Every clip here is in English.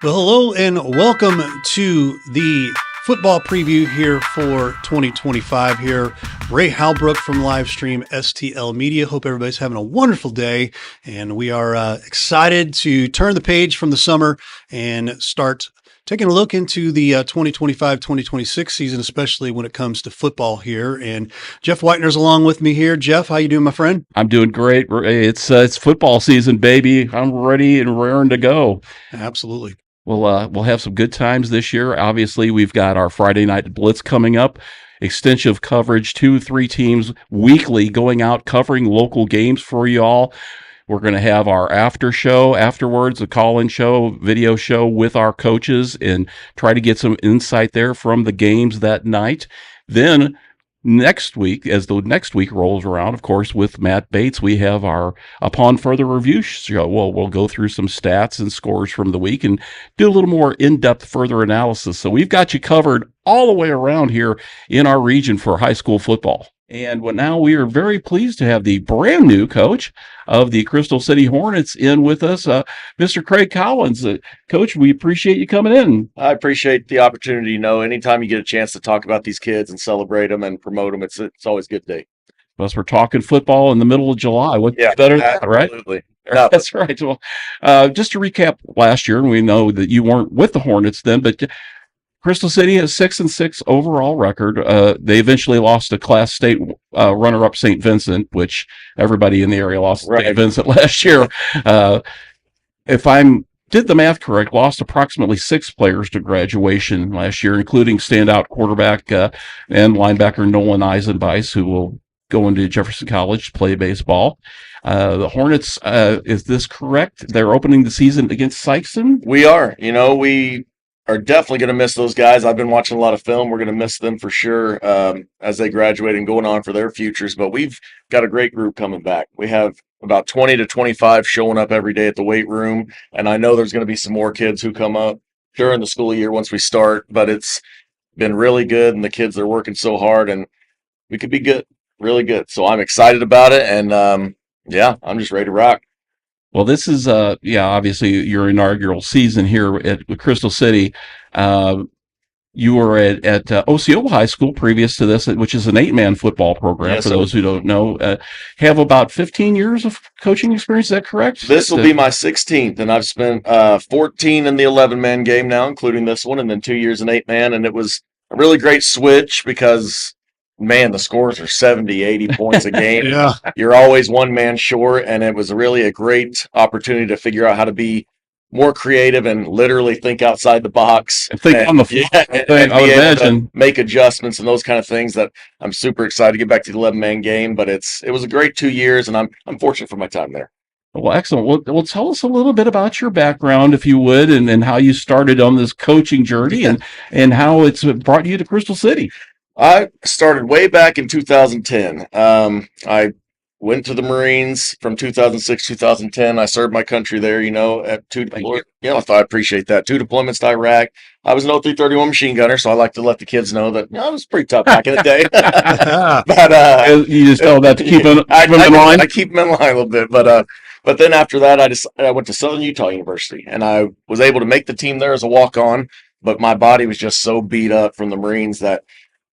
Well, hello and welcome to the football preview here for 2025 here. Ray Halbrook from Livestream STL Media. Hope everybody's having a wonderful day, and we are excited to turn the page from the summer and start taking a look into the 2025-2026 season, especially when it comes to football here. And Jeff Whitener's along with me here. Jeff, how you doing, my friend? I'm doing great. It's football season, baby. I'm ready and raring to go. Absolutely. We'll have some good times this year. Obviously, we've got our Friday night blitz coming up. Extensive coverage, 2-3 teams weekly going out covering local games for you all. We're going to have our after show afterwards, a call-in show, video show with our coaches, and try to get some insight there from the games that night. Then next week, as the next week rolls around, of course, with Matt Bates, we have our Upon Further Review show. We'll go through some stats and scores from the week and do a little more in-depth further analysis. So we've got you covered all the way around here in our region for high school football. And now we are very pleased to have the brand new coach of the Crystal City Hornets in with us, Mr. Craig Collins. Coach, we appreciate you coming in. I appreciate the opportunity. Anytime you get a chance to talk about these kids and celebrate them and promote them, it's always a good day. Plus, we're talking football in the middle of July. What's better than that, right? Absolutely. No. That's right. Well, just to recap last year, and we know that you weren't with the Hornets then, but Crystal City has 6-6 overall record. They eventually lost to Class State runner-up St. Vincent, which everybody in the area lost to St. Vincent last year. If I'm did the math correct, lost approximately 6 players to graduation last year, including standout quarterback and linebacker Nolan Eisenbeis, who will go into Jefferson College to play baseball. The Hornets, is this correct? They're opening the season against Sykeston? We are. We are definitely going to miss those guys. I've been watching a lot of film. We're going to miss them for sure as they graduate and going on for their futures. But we've got a great group coming back. We have about 20 to 25 showing up every day at the weight room. And I know there's going to be some more kids who come up during the school year once we start. But it's been really good, and the kids are working so hard, and we could be good, really good. So I'm excited about it. And, I'm just ready to rock. Well, this is, obviously your inaugural season here at Crystal City. You were at Osceola High School previous to this, which is an 8-man football program, for those who don't know. Have about 15 years of coaching experience, is that correct? This will be my 16th, and I've spent 14 in the 11-man game now, including this one, and then 2 years in 8-man, and it was a really great switch because – man, the scores are 70, 80 points a game. Yeah. You're always one man short, and it was really a great opportunity to figure out how to be more creative and literally think outside the box. And think on the fly. I would imagine. Make adjustments and those kind of things that I'm super excited to get back to the 11-man game. But it was a great 2 years, and I'm fortunate for my time there. Well, excellent. Well, tell us a little bit about your background, if you would, and how you started on this coaching journey and how it's brought you to Crystal City. I started way back in 2010. I went to the Marines from 2006, 2010. I served my country there, at 2 deployments. I appreciate that. 2 deployments to Iraq. I was an 0331 machine gunner, so I like to let the kids know that I was pretty tough back in the day. But you just tell that to keep them in line? I keep them in line a little bit. But then after that, I went to Southern Utah University, and I was able to make the team there as a walk-on, but my body was just so beat up from the Marines that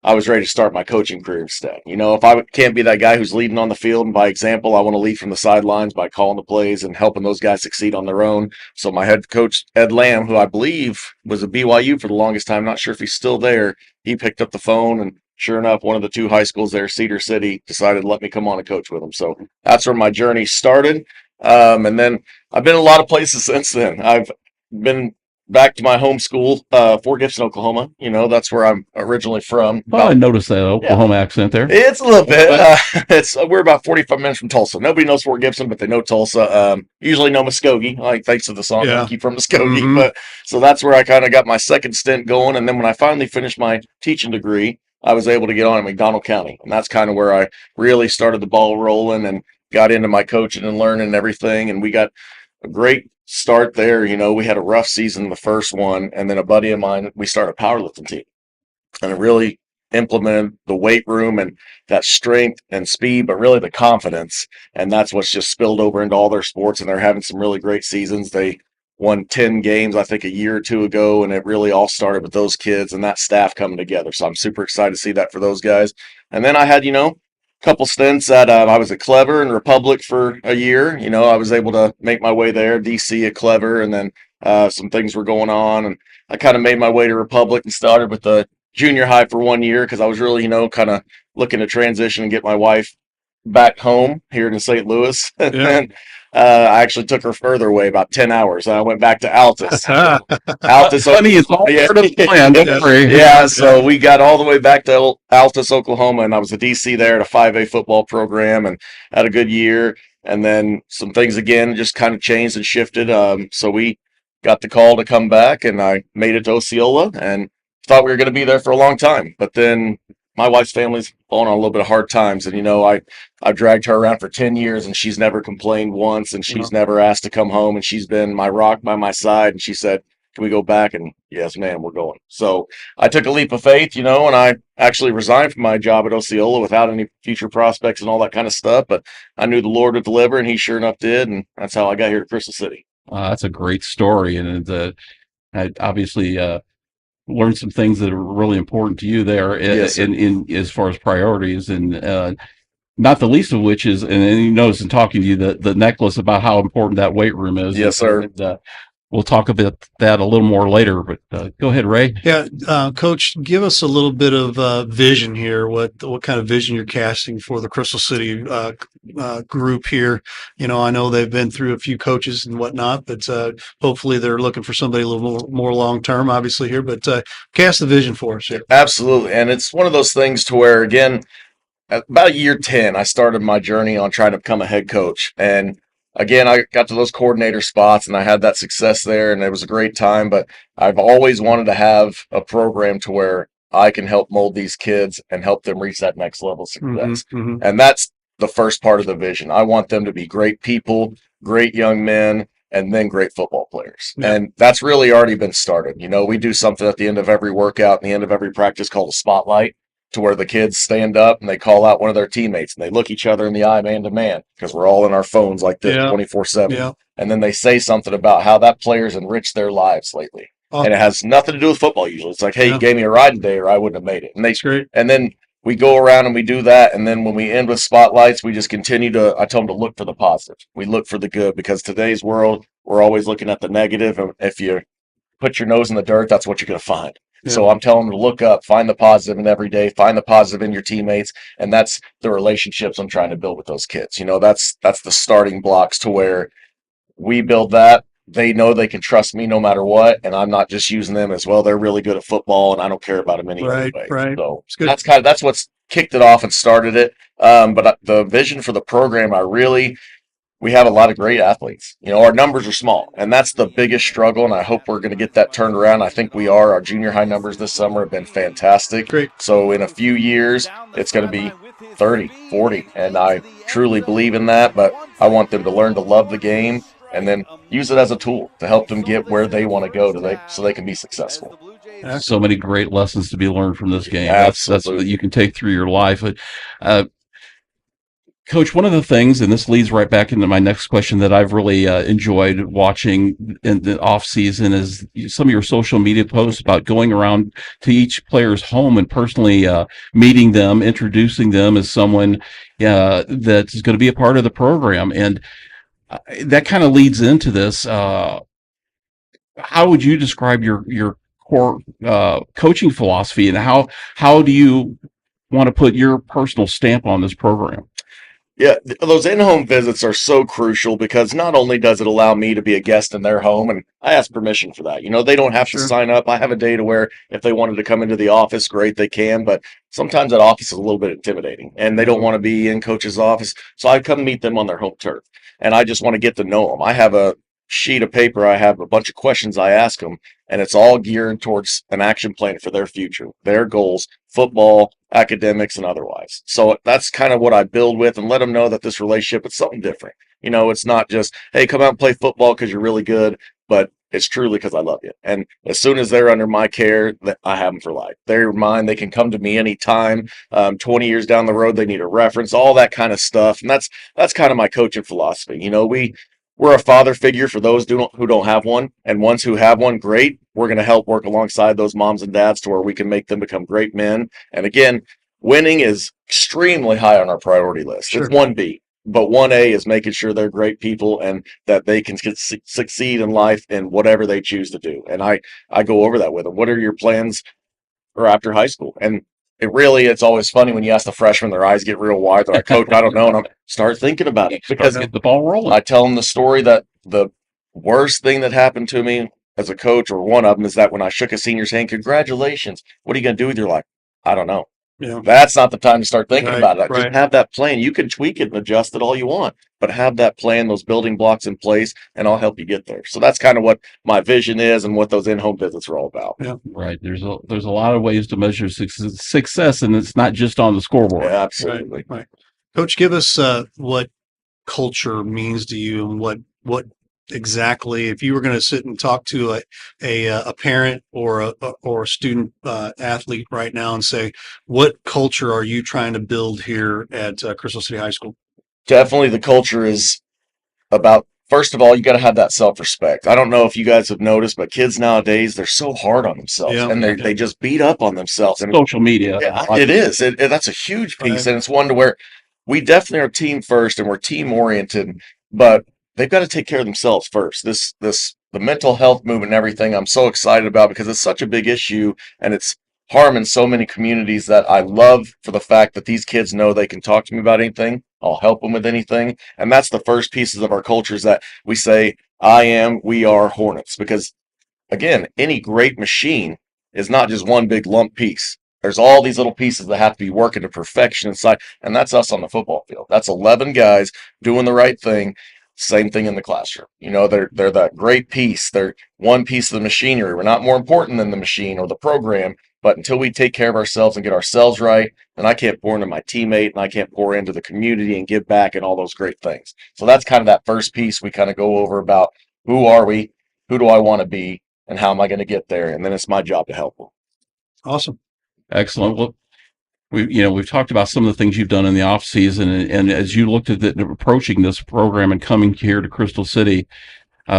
I was ready to start my coaching career instead. If I can't be that guy who's leading on the field and by example, I want to lead from the sidelines by calling the plays and helping those guys succeed on their own. So my head coach, Ed Lamb, who I believe was at BYU for the longest time, not sure if he's still there, he picked up the phone, and sure enough, one of the 2 high schools there, Cedar City, decided to let me come on and coach with them. So that's where my journey started. And then I've been a lot of places since then. I've been back to my home school, Fort Gibson, Oklahoma. That's where I'm originally from. Well, I noticed that Oklahoma accent there. It's a little bit. We're about 45 minutes from Tulsa. Nobody knows Fort Gibson, but they know Tulsa. Usually know Muskogee, thanks to the song "Keep from Muskogee." Mm-hmm. But so that's where I kind of got my second stint going. And then when I finally finished my teaching degree, I was able to get on in McDonald County, and that's kind of where I really started the ball rolling and got into my coaching and learning and everything. And we got a great start there. We had a rough season in the first one, and then a buddy of mine, we started a powerlifting team, and it really implemented the weight room and that strength and speed, but really the confidence. And that's what's just spilled over into all their sports, and they're having some really great seasons. They won 10 games, I think, a year or two ago. And it really all started with those kids and that staff coming together. So I'm super excited to see that for those guys. And then I had, a couple stints at, I was at Clever and Republic for a year. I was able to make my way there, DC at Clever. And then some things were going on. And I kind of made my way to Republic and started with the junior high for 1 year because I was really, kind of looking to transition and get my wife back home here in St. Louis. And Yeah. then I actually took her further away, about 10 hours. And I went back to Altus. Altus, Funny, it's all yeah. part of the plan. Don't worry. Yeah, so we got all the way back to Altus, Oklahoma, and I was a DC there at a 5A football program and had a good year. And then some things again just kind of changed and shifted. So we got the call to come back, and I made it to Osceola and thought we were going to be there for a long time. But then my wife's family's fallen on a little bit of hard times, and I've dragged her around for 10 years, and she's never complained once, and she's never asked to come home, and she's been my rock by my side. And she said, "Can we go back?" And yes, ma'am, we're going. So I took a leap of faith, and I actually resigned from my job at Osceola without any future prospects and all that kind of stuff. But I knew the Lord would deliver, and He sure enough did, and that's how I got here to Crystal City. That's a great story, and I obviously learned some things that are really important to you there in as far as priorities, and not the least of which is, and you notice in talking to you, the necklace about how important that weight room is. Yes, sir. And, we'll talk about that a little more later, but go ahead, Ray. Yeah, Coach, give us a little bit of vision here. What kind of vision you're casting for the Crystal City group here? I know they've been through a few coaches and whatnot, but hopefully they're looking for somebody a little more long term, obviously here. But cast the vision for us here. Absolutely, and it's one of those things to where, again, at about year 10, I started my journey on trying to become a head coach. And again, I got to those coordinator spots and I had that success there, and it was a great time. But I've always wanted to have a program to where I can help mold these kids and help them reach that next level of success. Mm-hmm. And that's the first part of the vision. I want them to be great people, great young men, and then great football players. Yeah. And that's really already been started. We do something at the end of every workout and the end of every practice called a spotlight, to where the kids stand up and they call out one of their teammates and they look each other in the eye man to man, because we're all in our phones like this 24/7. Yeah. And then they say something about how that player's enriched their lives lately. Oh. And it has nothing to do with football usually. It's like, hey, you gave me a ride today or I wouldn't have made it. And That's great. And then we go around and we do that. And then when we end with spotlights, we just continue I tell them to look for the positive. We look for the good, because today's world, we're always looking at the negative. And if you put your nose in the dirt, that's what you're going to find. Yeah. So I'm telling them to look up, find the positive in every day, find the positive in your teammates. And that's the relationships I'm trying to build with those kids. That's the starting blocks to where we build that. They know they can trust me no matter what. And I'm not just using them as, well, they're really good at football and I don't care about them any other way. Right. So It's good. that's what's kicked it off and started it. But the vision for the program, we have a lot of great athletes. Our numbers are small, and that's the biggest struggle, and I hope we're going to get that turned around. I think we are. Our junior high numbers this summer have been fantastic. Great. So in a few years, it's going to be 30, 40, and I truly believe in that, but I want them to learn to love the game and then use it as a tool to help them get where they want to go so they can be successful. So many great lessons to be learned from this game. Absolutely. That's what you can take through your life. Coach, one of the things, and this leads right back into my next question, that I've really enjoyed watching in the off season is some of your social media posts about going around to each player's home and personally meeting them, introducing them as someone that's going to be a part of the program. And that kind of leads into this. How would you describe your core coaching philosophy, and how do you want to put your personal stamp on this program? Yeah, those in-home visits are so crucial, because not only does it allow me to be a guest in their home, and I ask permission for that. They don't have to sign up. I have a day to where if they wanted to come into the office, great, they can. But sometimes that office is a little bit intimidating, and they don't want to be in coach's office. So I come meet them on their home turf, and I just want to get to know them. I have a sheet of paper. I have a bunch of questions I ask them, and it's all geared towards an action plan for their future, their goals, football, academics, and otherwise. So that's kind of what I build with, and let them know that this relationship is something different. It's not just, hey, come out and play football because you're really good, but it's truly because I love you. And as soon as they're under my care, I have them for life. They're mine. They can come to me anytime. 20 years down the road, they need a reference, all that kind of stuff. And that's kind of my coaching philosophy. we're a father figure for those who don't have one, and ones who have one, great. We're going to help work alongside those moms and dads to where we can make them become great men. And again, winning is extremely high on our priority list. Sure. It's 1B, but 1A is making sure they're great people and that they can succeed in life in whatever they choose to do. And I go over that with them. What are your plans or after high school? And it's always funny when you ask the freshmen, their eyes get real wide. They're like, Coach, I don't know. And I'm start thinking about it because Get the ball rolling. I tell them the story that the worst thing that happened to me as a coach, or one of them, is that when I shook a senior's hand, congratulations. What are you going to do with your life? I don't know. Yeah. That's not the time to start thinking Right, about it. right. Just have that plan. You can tweak it and adjust it all you want, but have that plan, those building blocks in place, and I'll help you get there. So that's kind of what my vision is and what those in-home visits are all about. Yeah. Right. There's a lot of ways to measure success, and it's not just on the scoreboard. Yeah, absolutely. Right. Coach, give us what culture means to you, and what exactly, if you were going to sit and talk to a parent or a student athlete right now and say, what culture are you trying to build here at Crystal City High School? Definitely the culture is about, first of all, you got to have that self-respect. I don't know if you guys have noticed, but kids nowadays, they're so hard on themselves, Yeah. and they just beat up on themselves. And Social media. yeah, it is. That's a huge piece, Right. and it's one to where we definitely are team first and we're team oriented, but they've got to take care of themselves first. The mental health movement and everything I'm so excited about because it's such a big issue and it's harming so many communities that I love for the fact that these kids know they can talk to me about anything. I'll help them with anything. And that's the first pieces of our culture is that we say, we are Hornets. Because again, any great machine is not just one big lump piece. There's all these little pieces that have to be working to perfection inside, and that's us on the football field. That's 11 guys doing the right thing. Same thing in the classroom. They're that great piece. They're one piece of the machinery. We're not more important than the machine or the program, but until we take care of ourselves and get ourselves right, then I can't pour into my teammate and I can't pour into the community and give back and all those great things. So that's kind of that first piece we kind of go over about who are we, who do I want to be, and how am I going to get there? And then it's my job to help them. Awesome. Excellent. Well, we've talked about some of the things you've done in the off season, and as you looked at approaching this program and coming here to Crystal City,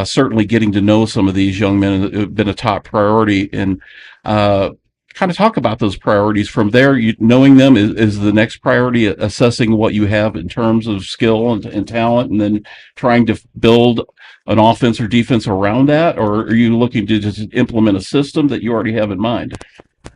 certainly getting to know some of these young men have been a top priority. And kind of talk about those priorities from there. Knowing them is the next priority. Assessing what you have in terms of skill and talent, and then trying to build an offense or defense around that, or are you looking to just implement a system that you already have in mind?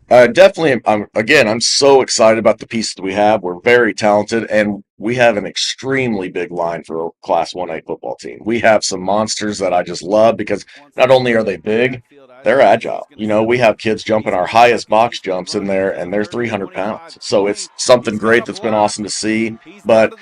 Definitely. I'm so excited about the pieces we have. We're very talented, and we have an extremely big line for a Class 1A football team. We have some monsters that I just love because not only are they big, they're agile. We have kids jumping our highest box jumps in there, and they're 300 pounds. So it's something great that's been awesome to see. But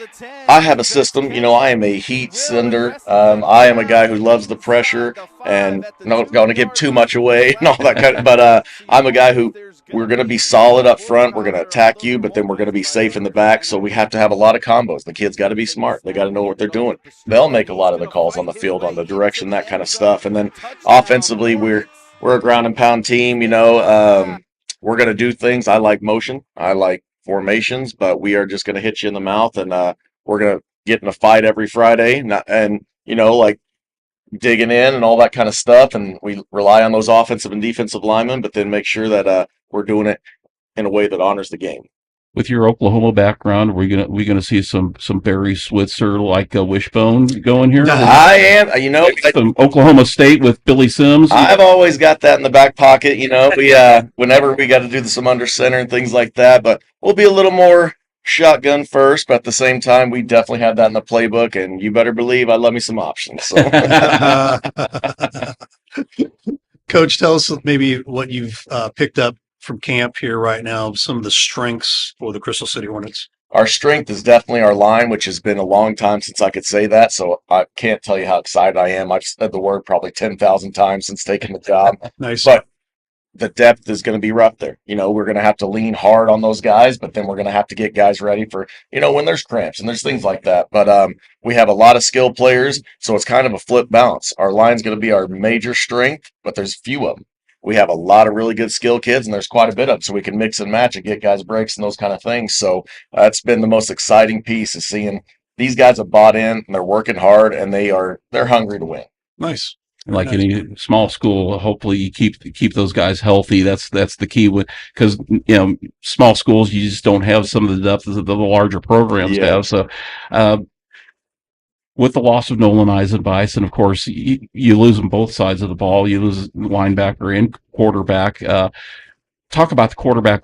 I have a system. I am a heat sender. I am a guy who loves the pressure and not going to give too much away and all that kind of. But I'm a guy who we're going to be solid up front. We're going to attack you, but then we're going to be safe in the back. So we have to have a lot of combos. The kids got to be smart. They got to know what they're doing. They'll make a lot of the calls on the field, on the direction, that kind of stuff. And then offensively, we're a ground and pound team. We're going to do things. I like motion. I like formations, but we are just going to hit you in the mouth, and we're going to get in a fight every Friday. Like digging in and all that kind of stuff. And we rely on those offensive and defensive linemen, but then make sure that we're doing it in a way that honors the game. With your Oklahoma background, we gonna see some Barry Switzer like a wishbone going here? I am, some Oklahoma State with Billy Sims. I've always got that in the back pocket. We whenever we got to do some under center and things like that, but we'll be a little more shotgun first. But at the same time, we definitely have that in the playbook, and you better believe I love me some options. So. Coach, tell us maybe what you've picked up from camp here right now, some of the strengths for the Crystal City Hornets. Our strength is definitely our line, which has been a long time since I could say that. So I can't tell you how excited I am. I've said the word probably 10,000 times since taking the job. Nice. But the depth is going to be rough there. We're going to have to lean hard on those guys, but then we're going to have to get guys ready for, when there's cramps and there's things like that. But we have a lot of skilled players, so it's kind of a flip balance. Our line's going to be our major strength, but there's few of them. We have a lot of really good skill kids, and there's quite a bit of them, so we can mix and match and get guys breaks and those kind of things. So that's been the most exciting piece is seeing these guys have bought in and they're working hard and they're hungry to win. Nice. Like Nice. any small school, hopefully you keep those guys healthy. That's the key, because small schools, you just don't have some of the depth that the larger programs Yeah. have. So, with the loss of Nolan Eisenbice, and of course you lose on both sides of the ball. You lose linebacker and quarterback. Talk about the quarterback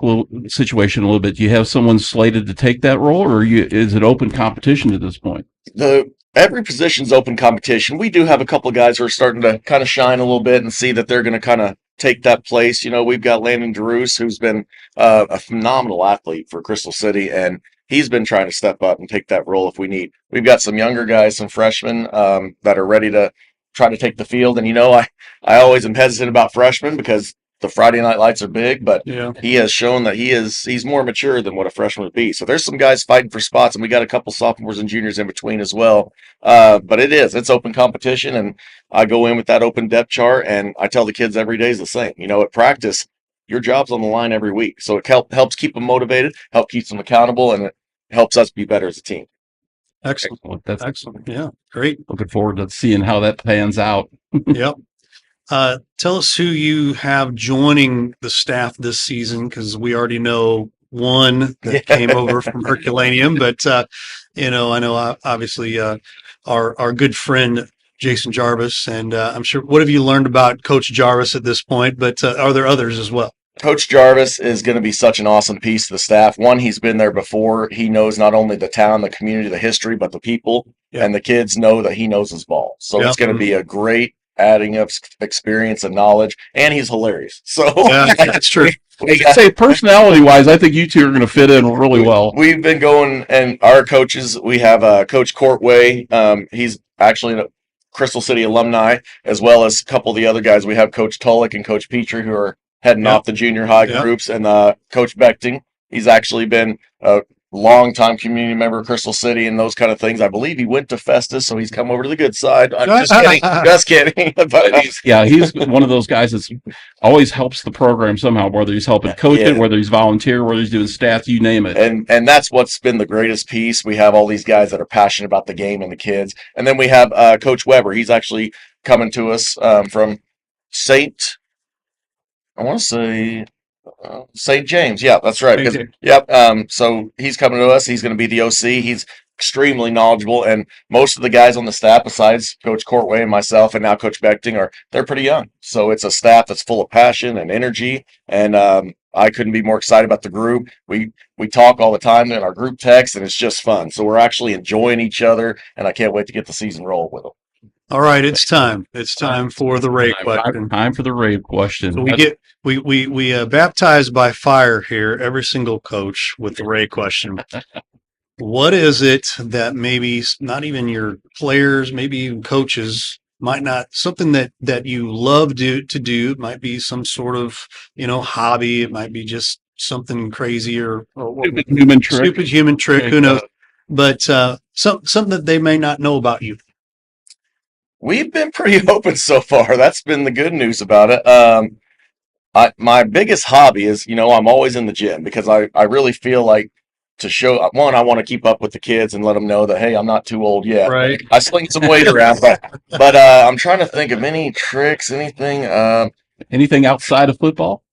situation a little bit. Do you have someone slated to take that role, or is it open competition at this point? Every position's open competition. We do have a couple of guys who are starting to kind of shine a little bit and see that they're going to kind of take that place. We've got Landon DeRoos, who's been a phenomenal athlete for Crystal City, and he's been trying to step up and take that role if we need. We've got some younger guys, some freshmen that are ready to try to take the field. And I always am hesitant about freshmen because the Friday night lights are big, but Yeah. he has shown that he's more mature than what a freshman would be. So there's some guys fighting for spots, and we got a couple sophomores and juniors in between as well. But it's open competition, and I go in with that open depth chart, and I tell the kids every day is the same. At practice, your job's on the line every week. So it helps keep them motivated, help keep them accountable, and it helps us be better as a team. Excellent. That's Excellent. Yeah. Great. looking forward to seeing how that pans out. Yep. Tell us who you have joining the staff this season, because we already know one that came over from Herculaneum, but I know obviously our good friend Jason Jarvis, and I'm sure. What have you learned about Coach Jarvis at this point? But are there others as well? Coach Jarvis is going to be such an awesome piece to the staff. One, he's been there before. He knows not only the town, the community, the history, but the people, and the kids know that he knows his ball. So it's going to be a great adding of experience and knowledge, and he's hilarious. So yeah, that's true. Say personality-wise, I think you two are going to fit in really well. We've been going, and our coaches, we have Coach Courtway. He's actually a Crystal City alumni, as well as a couple of the other guys. We have Coach Tullock and Coach Petrie, who are heading off the junior high groups, and Coach Bechting. He's actually been a longtime community member of Crystal City and those kind of things. I believe he went to Festus, so he's come over to the good side. I'm just kidding. Just kidding. But he's one of those guys that's always helps the program somehow, whether he's helping coach it, whether he's volunteer, whether he's doing stats, you name it. And that's what's been the greatest piece. We have all these guys that are passionate about the game and the kids. And then we have Coach Weber. He's actually coming to us from St. James. Yeah, that's right. So he's coming to us. He's going to be the OC. He's extremely knowledgeable, and most of the guys on the staff, besides Coach Courtway and myself, and now Coach Bechting, they're pretty young. So it's a staff that's full of passion and energy, and I couldn't be more excited about the group. We talk all the time in our group text, and it's just fun. So we're actually enjoying each other, and I can't wait to get the season rolling with them. All right, it's time. It's time for the Ray question. Time for the Ray question. So we baptize by fire here every single coach with the Ray question. What is it that maybe not even your players, maybe even coaches might not, something that you love to do? It might be some sort of hobby. It might be just something crazy or stupid human trick. Who knows? But something that they may not know about you. We've been pretty open so far. That's been the good news about it. My biggest hobby is, I'm always in the gym because I really feel like to show, one, I want to keep up with the kids and let them know that, hey, I'm not too old yet. Right. I sling some weight around, but I'm trying to think of any tricks, anything. Anything outside of football?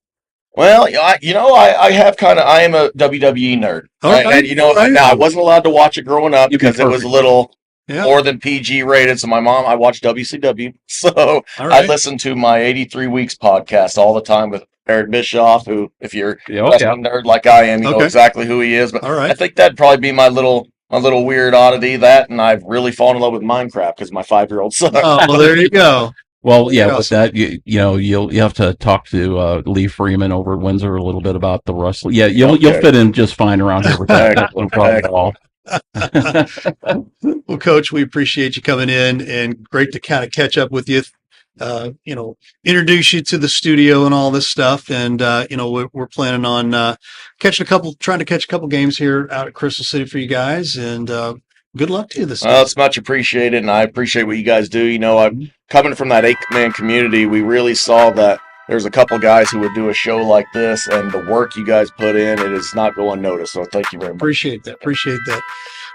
Well, I have I am a WWE nerd. Okay. And, now I wasn't allowed to watch it growing up because it was a little more than PG rated. So I watched WCW. So I listened to my 83 Weeks podcast all the time with Eric Bischoff, who, if you're a wrestling nerd like I am, you know exactly who he is. But I think that'd probably be my little weird oddity. That, and I've really fallen in love with Minecraft because my 5-year-old son. Oh, well, there you go. Well, yeah, with that, you'll have to talk to Lee Freeman over at Windsor a little bit about the wrestling. Yeah, you'll fit in just fine around here with that. That's no problem at all. Well, Coach, we appreciate you coming in, and great to kind of catch up with you. Introduce you to the studio and all this stuff, and we're planning on trying to catch a couple games here out at Crystal City for you guys, and good luck to you this season. Well, it's much appreciated, and I appreciate what you guys do. I'm coming from that 8-man community. We really saw that there's a couple guys who would do a show like this, and the work you guys put in, it is not go unnoticed. So thank you very much. Appreciate that. Appreciate that.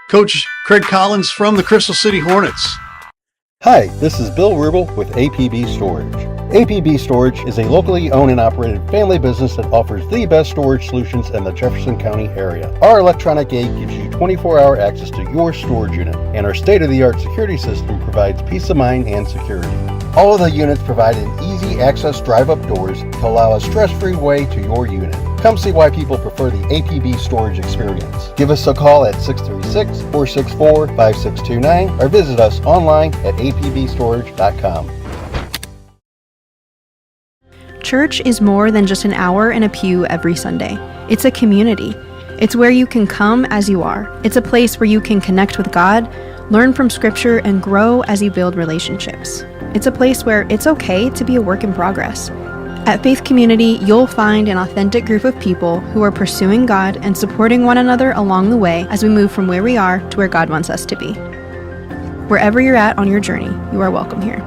Coach Craig Collins from the Crystal City Hornets. Hi, this is Bill Rubel with APB Storage. APB Storage is a locally owned and operated family business that offers the best storage solutions in the Jefferson County area. Our electronic gate gives you 24-hour access to your storage unit, and our state-of-the-art security system provides peace of mind and security. All of the units provide an easy access drive-up doors to allow a stress-free way to your unit. Come see why people prefer the APB storage experience. Give us a call at 636-464-5629 or visit us online at apbstorage.com. Church is more than just an hour in a pew every Sunday. It's a community. It's where you can come as you are. It's a place where you can connect with God, learn from Scripture, and grow as you build relationships. It's a place where it's okay to be a work in progress. At Faith Community, you'll find an authentic group of people who are pursuing God and supporting one another along the way as we move from where we are to where God wants us to be. Wherever you're at on your journey, you are welcome here.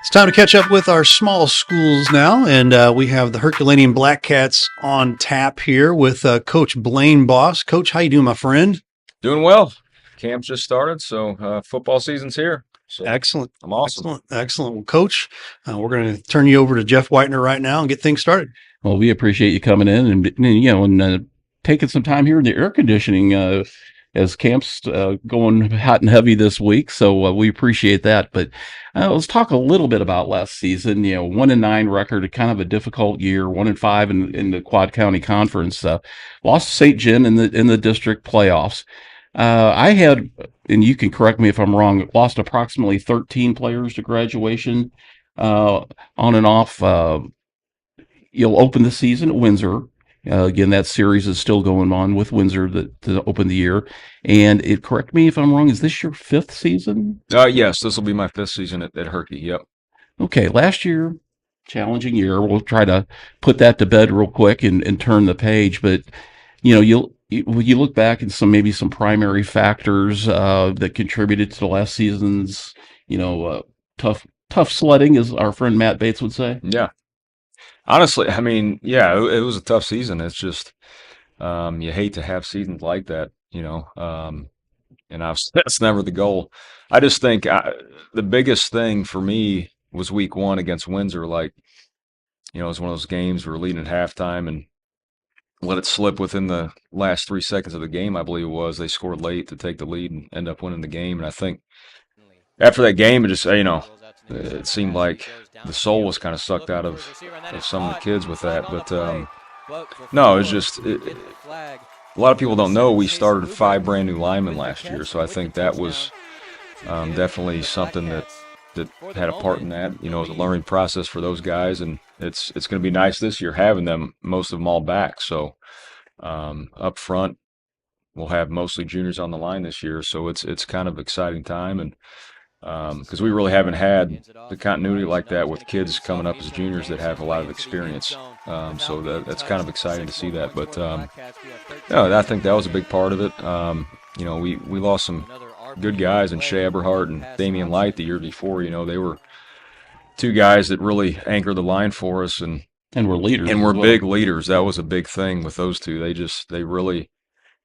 It's time to catch up with our small schools now, and we have the Herculaneum Black Cats on tap here with Coach Blaine Boss. Coach, how you doing, my friend? Doing well. Camp's just started, so football season's here. So Excellent. I'm awesome. Excellent. Well, Coach, we're going to turn you over to Jeff Whitener right now and get things started. Well, we appreciate you coming in and taking some time here in the air conditioning as camp's going hot and heavy this week. So we appreciate that. But let's talk a little bit about last season. 1-9 record, kind of a difficult year. 1-5 in the Quad County Conference. Lost to St. John in the district playoffs. I had, and you can correct me if I'm wrong, lost approximately 13 players to graduation on and off. You'll open the season at Windsor. Again, that series is still going on with Windsor to open the year. And correct me if I'm wrong, is this your 5th season? Yes, this will be my 5th season at Herky. Yep. Okay, last year, challenging year. We'll try to put that to bed real quick and turn the page. But, you look back at maybe some primary factors that contributed to the last season's, tough sledding, as our friend Matt Bates would say. Yeah. Honestly, I mean, yeah, it was a tough season. It's just you hate to have seasons like that, and that's never the goal. I just think the biggest thing for me was week 1 against Windsor. It was one of those games where we're leading at halftime and let it slip within the last 3 seconds of the game, I believe it was. They scored late to take the lead and end up winning the game. And I think after that game, it just, it seemed like the soul was kind of sucked out of some of the kids with that. But no, it's just a lot of people don't know we started 5 brand new linemen last year. So I think that was definitely something that had a part in that. It was a learning process for those guys, and it's going to be nice this year having them, most of them all back. So up front, we'll have mostly juniors on the line this year. So it's kind of exciting time, and because we really haven't had the continuity like that with kids coming up as juniors that have a lot of experience. So that's kind of exciting to see that. But I think that was a big part of it. We lost some good guys in Shea Eberhardt and Damian Light the year before. They were 2 guys that really anchored the line for us and were leaders. And were big leaders. That was a big thing with those 2. They really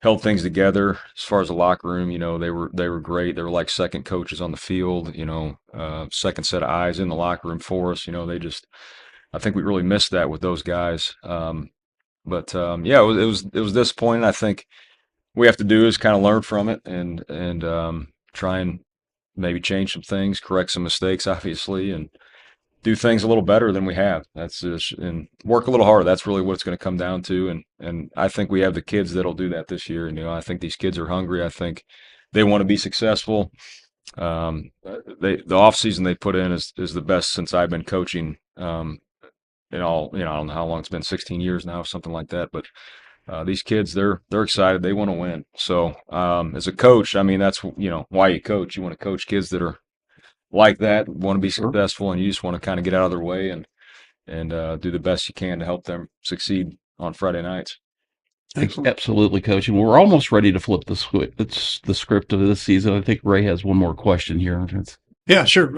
held things together as far as the locker room. They were great. They were like second coaches on the field, second set of eyes in the locker room for us. I think we really missed that with those guys. But it was disappointing. I think we have to do is kind of learn from it and try and maybe change some things, correct some mistakes, obviously, and do things a little better than we have. That's just, and work a little harder. That's really what it's going to come down to. And I think we have the kids that'll do that this year. And, I think these kids are hungry. I think they want to be successful. The off season they put in is the best since I've been coaching. I don't know how long it's been, 16 years now, something like that. But these kids, they're excited. They want to win. So as a coach, I mean, that's, why you coach. You want to coach kids that are like that, want to be successful, and you just want to kind of get out of their way and do the best you can to help them succeed on Friday nights. Excellent. Absolutely, Coach. And we're almost ready to flip the script of this season. I think Ray has one more question here. Yeah, sure.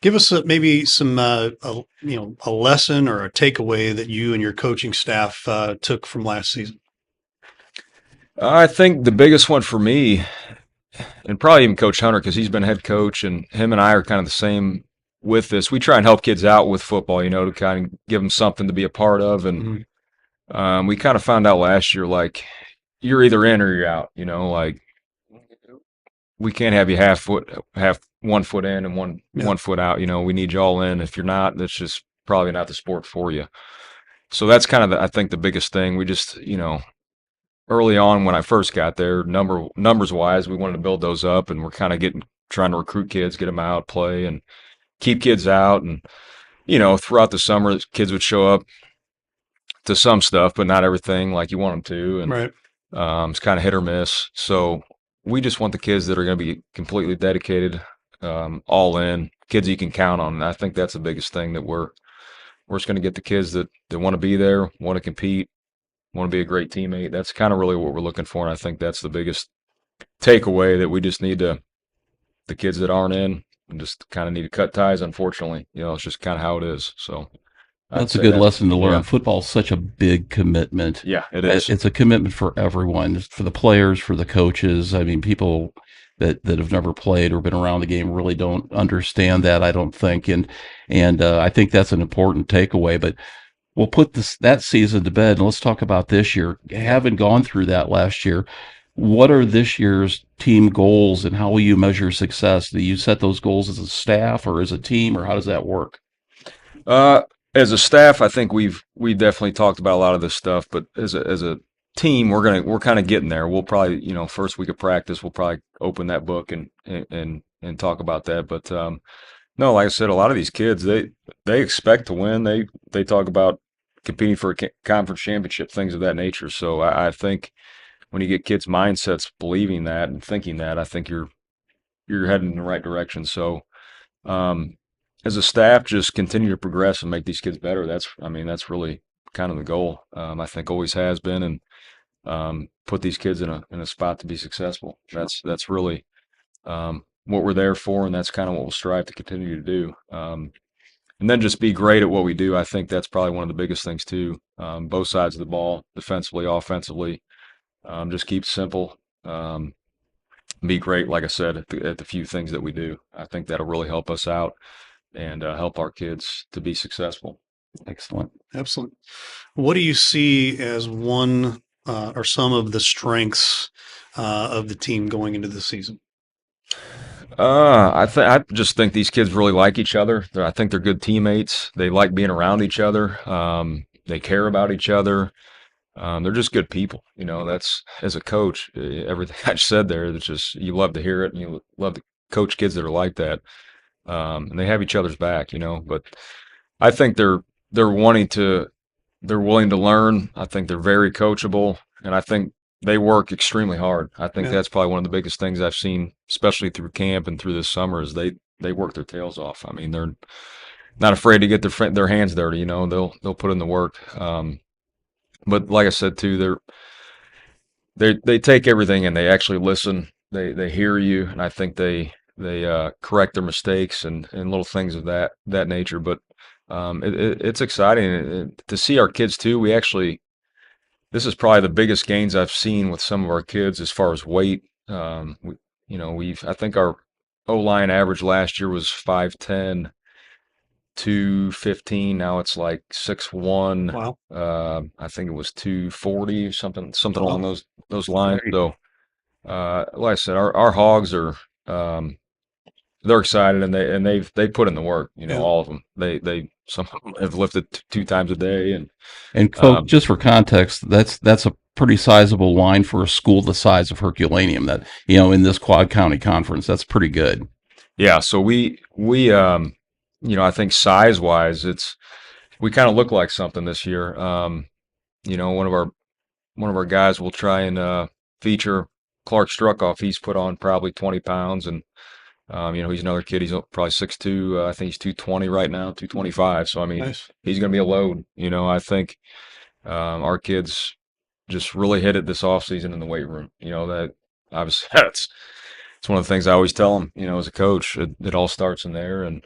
Give us maybe some, a lesson or a takeaway that you and your coaching staff took from last season. I think the biggest one for me, and probably even Coach Hunter, because he's been head coach, and him and I are kind of the same with this. We try and help kids out with football, to kind of give them something to be a part of. And we kind of found out last year, like, you're either in or you're out. Like, we can't have you half 1 foot in and one foot out. We need you all in. If you're not, that's just probably not the sport for you. So that's kind of I think the biggest thing. We just early on when I first got there, numbers wise, we wanted to build those up, and we're kind of trying to recruit kids, get them out, play, and keep kids out. And throughout the summer, kids would show up to some stuff, but not everything like you want them to. And Right. it's kind of hit or miss. So we just want the kids that are going to be completely dedicated, all in, kids you can count on. And I think that's the biggest thing, that we're just going to get the kids that want to be there, want to compete, want to be a great teammate. That's kind of really what we're looking for. And I think that's the biggest takeaway, that we just need the kids that aren't in, and just kind of need to cut ties. Unfortunately, it's just kind of how it is. So that's a good lesson to learn. Yeah. Football is such a big commitment. Yeah, it is. It's a commitment for everyone, for the players, for the coaches. I mean, people that have never played or been around the game really don't understand that, I don't think. And I think that's an important takeaway. But we'll put that season to bed, and let's talk about this year. Having gone through that last year, what are this year's team goals, and how will you measure success? Do you set those goals as a staff or as a team, or how does that work? As a staff, I think we definitely talked about a lot of this stuff, but as a team, we're kind of getting there. We'll probably, first week of practice, we'll probably open that book and talk about that. But no, like I said, a lot of these kids, they expect to win. They talk about competing for a conference championship, things of that nature. So I think when you get kids' mindsets believing that and thinking that, I think you're heading in the right direction. So as a staff, just continue to progress and make these kids better. That's really kind of the goal. I think always has been, and put these kids in a spot to be successful. That's really what we're there for, and that's kind of what we'll strive to continue to do. And then just be great at what we do. I think that's probably one of the biggest things too. Both sides of the ball, defensively, offensively. Just keep it simple. Be great, like I said, at the few things that we do. I think that'll really help us out and help our kids to be successful. Excellent. What do you see as one or some of the strengths of the team going into the season? I just think these kids really like each other. I think they're good teammates. They like being around each other. They care about each other. They're just good people. That's, as a coach, everything I just said there, it's just, you love to hear it, and you love to coach kids that are like that. And they have each other's back, but I think they're willing to learn. I think they're very coachable, and I think they work extremely hard. I think that's probably one of the biggest things I've seen, especially through camp and through this summer, is they work their tails off. I mean, they're not afraid to get their hands dirty. They'll put in the work. But like I said too, they take everything and they actually listen. They hear you, and I think they correct their mistakes and little things of that nature. But it's exciting to see our kids too. This is probably the biggest gains I've seen with some of our kids as far as weight. I think our O-line average last year was 5'10", 215. Now it's like 6'1". Wow. I think it was 240, something along those lines. So, like I said, our hogs are they're excited, and they put in the work. All of them. Some of them have lifted 2 times a day, and Coach, just for context, that's a pretty sizable line for a school the size of Herculaneum. That in this Quad County Conference, that's pretty good. Yeah. So we I think size wise, we kind of look like something this year. One of our guys will try and feature Clark Struckoff. He's put on probably 20 pounds, and he's another kid. He's probably 6'2". I think he's 220 right now, 225. So, I mean, Nice. He's going to be a load. I think our kids just really hit it this offseason in the weight room. That obviously it's one of the things I always tell them. As a coach, it all starts in there, and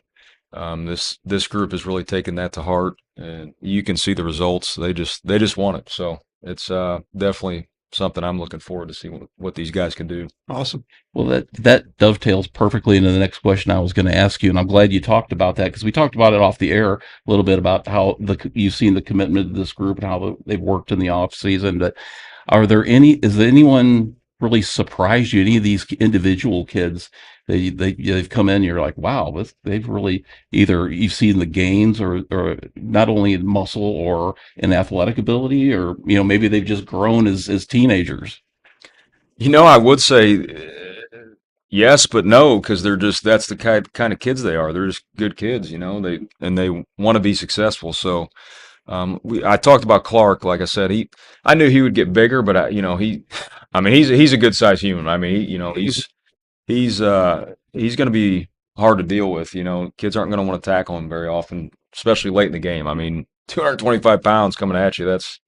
this group has really taken that to heart, and you can see the results. They just want it. So it's definitely something I'm looking forward to see what these guys can do. Awesome. Well, that dovetails perfectly into the next question I was going to ask you, and I'm glad you talked about that, because we talked about it off the air a little bit about how you've seen the commitment of this group and how they've worked in the off season. But is there anyone really surprised you? Any of these individual kids they've come in, you're like, wow, they've really, either you've seen the gains or not only in muscle or in athletic ability, or maybe they've just grown as teenagers. I would say yes, but no, because that's the kind of kids they are. They're just good kids, they want to be successful. So I talked about Clark. Like I said, I knew he would get bigger, but he's a good sized human. He's going to be hard to deal with. Kids aren't going to want to tackle him very often, especially late in the game. 225 pounds coming at you. That's,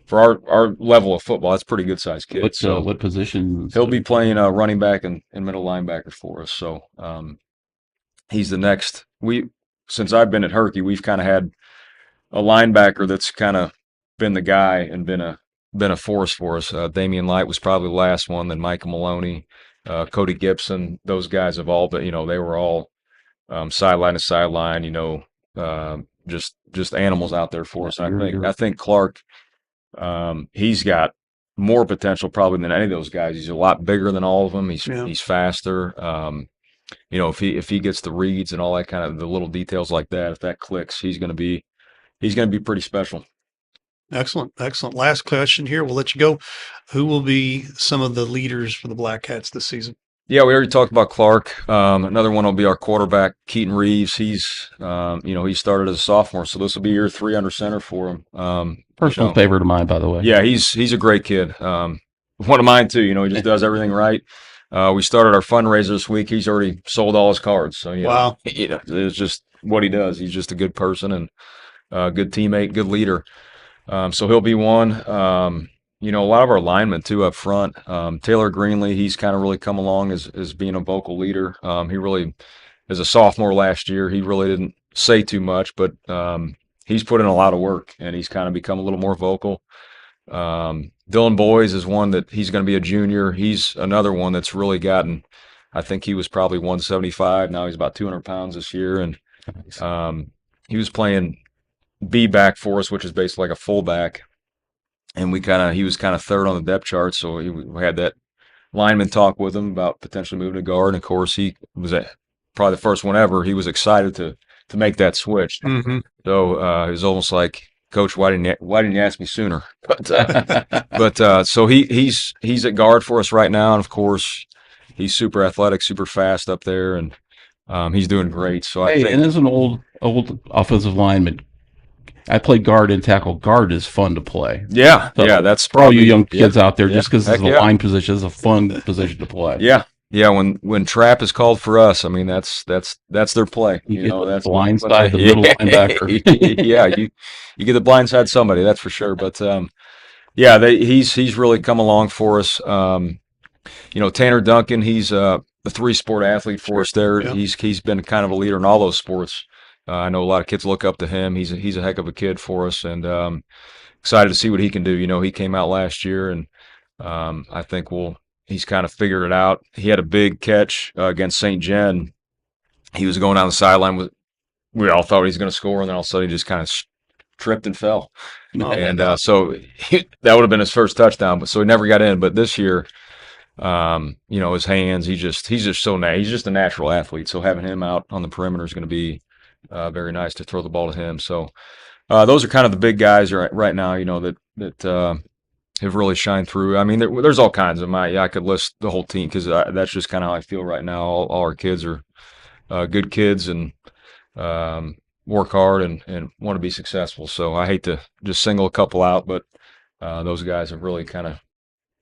for our level of football, that's pretty good sized kid. What position? He'll be playing running back and middle linebacker for us. So he's the next. Since I've been at Herky, we've kind of had a linebacker that's kind of been the guy and been a force for us. Damian Light was probably the last one. Then Michael Maloney, Cody Gibson. Those guys have all, but they were all sideline to sideline. Just animals out there for us. I think Clark. He's got more potential probably than any of those guys. He's a lot bigger than all of them. He's faster. If he gets the reads and all that kind of the little details like that, if that clicks, he's going to be pretty special. Excellent. Last question here. We'll let you go. Who will be some of the leaders for the Black Cats this season? Yeah, we already talked about Clark. Another one will be our quarterback, Keaton Reeves. He's, he started as a sophomore, so this will be year 3 under center for him. Personal favorite of mine, by the way. Yeah, he's a great kid. One of mine too. He just does everything right. We started our fundraiser this week. He's already sold all his cards. So wow, it's just what he does. He's just a good person and a good teammate, good leader. So he'll be one. A lot of our linemen too up front. Taylor Greenlee, he's kind of really come along as being a vocal leader. He really, as a sophomore last year, he really didn't say too much, but he's put in a lot of work and he's kind of become a little more vocal. Dylan Boys is one that he's going to be a junior. He's another one that's really gotten, I think he was probably 175. Now he's about 200 pounds this year. And he was playing B-back for us, which is basically like a fullback. And he was kind of third on the depth chart. So we had that lineman talk with him about potentially moving to guard. And of course, he was probably the first one ever. He was excited to make that switch. Mm-hmm. So it was almost like, Coach, why didn't you ask me sooner? But so he's at guard for us right now, and of course he's super athletic, super fast up there, and he's doing great. So I think, and as an old offensive lineman, I played guard and tackle. Guard is fun to play. Yeah, so that's for all you young kids out there. Just because it's a line position, it's a fun position to play. Yeah, when trap is called for us, that's their play. That's blindside the middle linebacker. Yeah, you get the blindside somebody, that's for sure. But he's really come along for us. Tanner Duncan, he's a 3-sport athlete for us there. Yeah. He's been kind of a leader in all those sports. I know a lot of kids look up to him. He's a heck of a kid for us, and excited to see what he can do. He came out last year, and I think he's kind of figured it out. He had a big catch against St. Jen. He was going down the sideline. We all thought he was going to score, and then all of a sudden he just kind of tripped and fell. And so that would have been his first touchdown, but so he never got in. But this year, his hands, he's just so nice. He's just a natural athlete. So having him out on the perimeter is going to be very nice to throw the ball to him. So those are kind of the big guys right now, that have really shined through. There's all kinds of I could list the whole team because that's just kind of how I feel right now. All our kids are good kids and work hard and want to be successful. So I hate to just single a couple out, but those guys have really kind of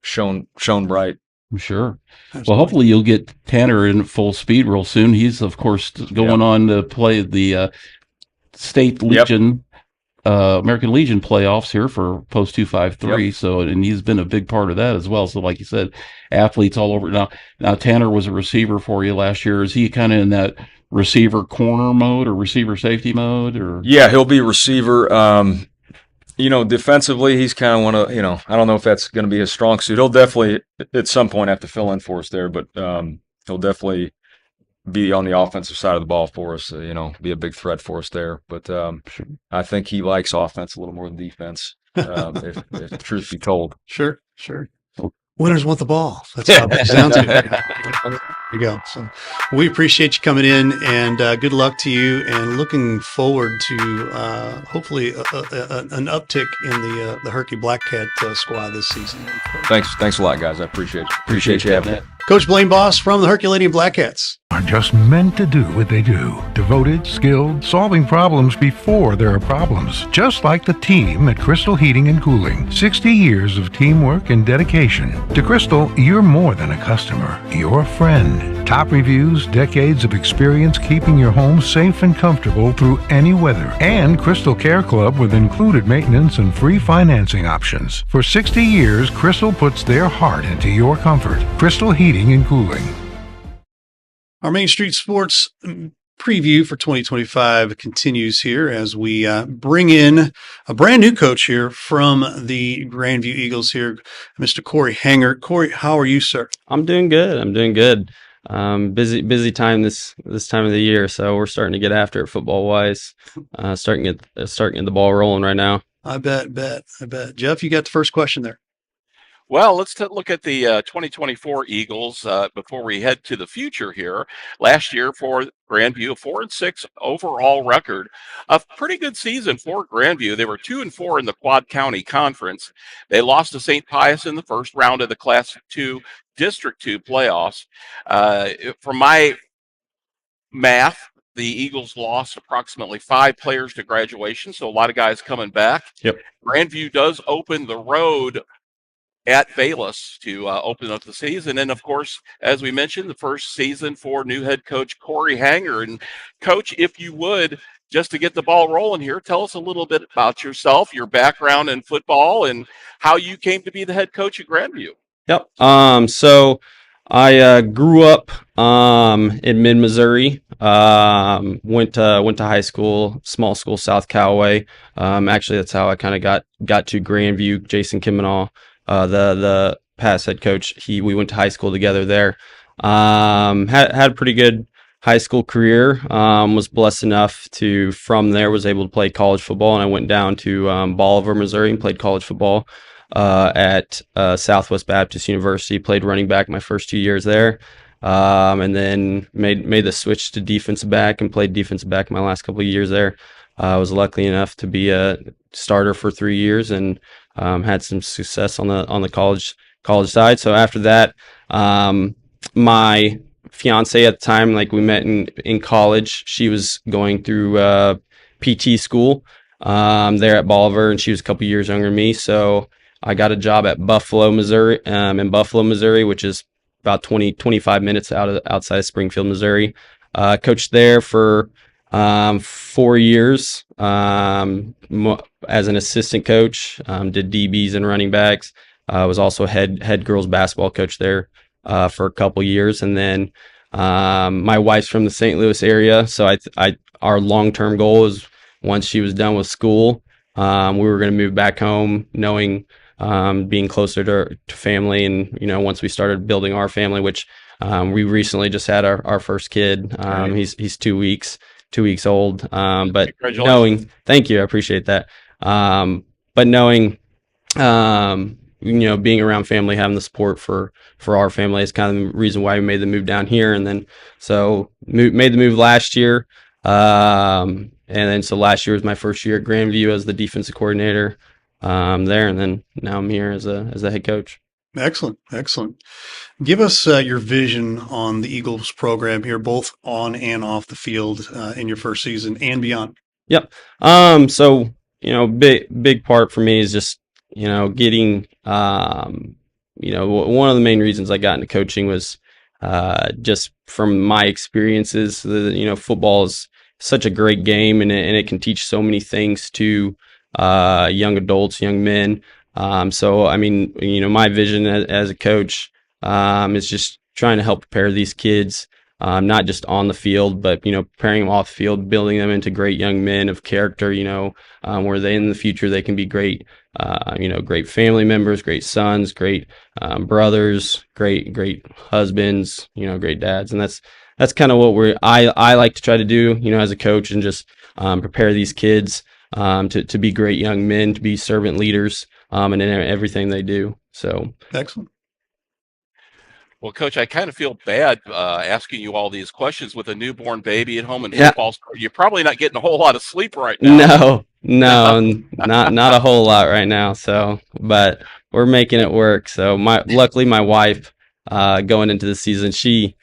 shown bright. Sure. Absolutely. Well, hopefully you'll get Tanner in full speed real soon. He's, of course, going on to play the State Legion American Legion playoffs here for Post 253. Yep. So, and he's been a big part of that as well. So, like you said, athletes all over. Now Tanner was a receiver for you last year. Is he kind of in that receiver corner mode or receiver safety mode? Or Yeah, he'll be receiver. Defensively, he's kind of one of, I don't know if that's going to be his strong suit. He'll definitely at some point have to fill in for us there, but he'll definitely be on the offensive side of the ball for us, be a big threat for us there. But I think he likes offense a little more than defense, if the truth be told. Sure. Winners want the ball. That's how it comes down to. There you go. So we appreciate you coming in, and good luck to you. And looking forward to hopefully an uptick in the Herky Black Cat squad this season. Thanks a lot, guys. I appreciate you having me. Coach Blaine Boss from the Herculaneum Black Cats. Are just meant to do what they do. Devoted, skilled, solving problems before there are problems. Just like the team at Crystal Heating and Cooling. 60 years of teamwork and dedication. To Crystal, you're more than a customer. You're a friend. Top reviews, decades of experience keeping your home safe and comfortable through any weather. And Crystal Care Club with included maintenance and free financing options. For 60 years, Crystal puts their heart into your comfort. Crystal Heating and Cooling. Our Main Street Sports preview for 2025 continues here as we bring in a brand new coach here from the Grandview Eagles here, Mr. Corey Hanger. Corey, how are you, sir? I'm doing good. Busy time this time of the year, so we're starting to get after it football wise. Starting to get the ball rolling right now. I bet. Jeff, you got the first question there. Well, let's look at the 2024 Eagles before we head to the future here. Last year for Grandview, a 4-6 overall record. A pretty good season for Grandview. They were 2-4 in the Quad County Conference. They lost to St. Pius in the first round of the Class 2 District 2 playoffs. From my math, the Eagles lost approximately 5 players to graduation, so a lot of guys coming back. Yep. Grandview does open the road at Bayless to open up the season. And of course, as we mentioned, the first season for new head coach Corey Hanger. And coach, if you would, just to get the ball rolling here, tell us a little bit about yourself, your background in football, and how you came to be the head coach at Grandview. Yep. So I grew up in mid-Missouri. Went to high school, small school, South Callaway. Actually, that's how I kind of got to Grandview. Jason Kimenall, the past head coach, we went to high school together there. Had a pretty good high school career. Was blessed enough from there was able to play college football, and I went down to Bolivar, Missouri, and played college football at Southwest Baptist University. Played running back my first 2 years there, and then made the switch to defensive back and played defensive back my last couple of years there. I was lucky enough to be a starter for 3 years and had some success on the college side. So after that, my fiance at the time, like we met in college, she was going through PT school there at Bolivar, and she was a couple years younger than me. So I got a job at Buffalo, Missouri, in Buffalo, Missouri, which is about 25 minutes outside of Springfield, Missouri. Coached there for 4 years as an assistant coach. Did DBs and running backs. Was also head girls basketball coach there for a couple years, and then my wife's from the St. Louis area, so our long-term goal is once she was done with school, we were going to move back home, knowing being closer to family, and once we started building our family, which we recently just had our first kid. He's 2 weeks old. But knowing, thank you, I appreciate that. But knowing, being around family, having the support for our family is kind of the reason why we made the move down here. And then, so made the move last year. And then, so last year was my first year at Grandview as the defensive coordinator there. And then now I'm here as a head coach. Excellent. Give us your vision on the Eagles program here, both on and off the field in your first season and beyond. Yep. So, big part for me is just, getting, one of the main reasons I got into coaching was just from my experiences. Football is such a great game, and it can teach so many things to young adults, young men. So I mean, my vision as a coach is just trying to help prepare these kids, not just on the field, but preparing them off the field, building them into great young men of character. Where they in the future they can be great, great family members, great sons, great brothers, great husbands, great dads, and that's kind of what I like to try to do, as a coach, and just prepare these kids to be great young men, to be servant leaders, and in everything they do. So Excellent. Well, Coach, I kind of feel bad asking you all these questions with a newborn baby at home and Yeah. football. You're probably not getting a whole lot of sleep right now. No, not a whole lot right now. So, but we're making it work. So luckily my wife, going into the season, she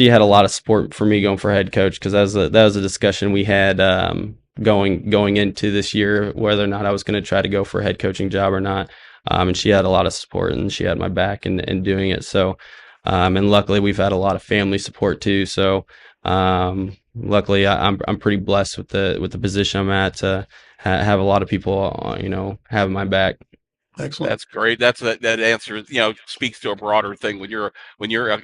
had a lot of support for me going for head coach, because that was a discussion we had going into this year, whether or not I was going to try to go for a head coaching job or not. And she had a lot of support, and she had my back in doing it. So, and luckily we've had a lot of family support too. So, luckily I'm pretty blessed with the position I'm at to have a lot of people, have my back. Excellent. That's great. That answer, speaks to a broader thing. When you're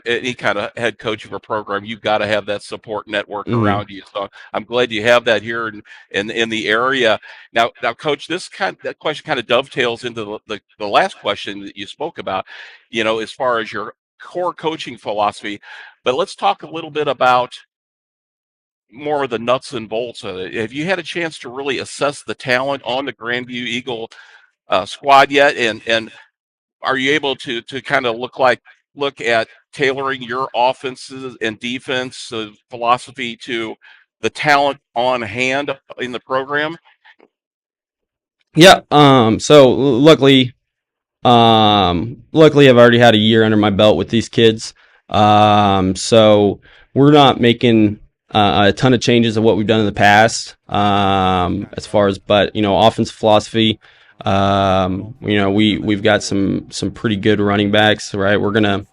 any kind of head coach of a program, you've got to have that support network Mhm. around you. So I'm glad you have that here in the area. Now, Coach, that question kind of dovetails into the last question that you spoke about, as far as your core coaching philosophy. But let's talk a little bit about more of the nuts and bolts of it. Have you had a chance to really assess the talent on the Grandview Eagle squad yet, and are you able to kind of look at tailoring your offenses and defense philosophy to the talent on hand in the program? Yeah. So luckily I've already had a year under my belt with these kids. So we're not making a ton of changes of what we've done in the past. As far as, but offense philosophy. We've got some pretty good running backs, right? We're gonna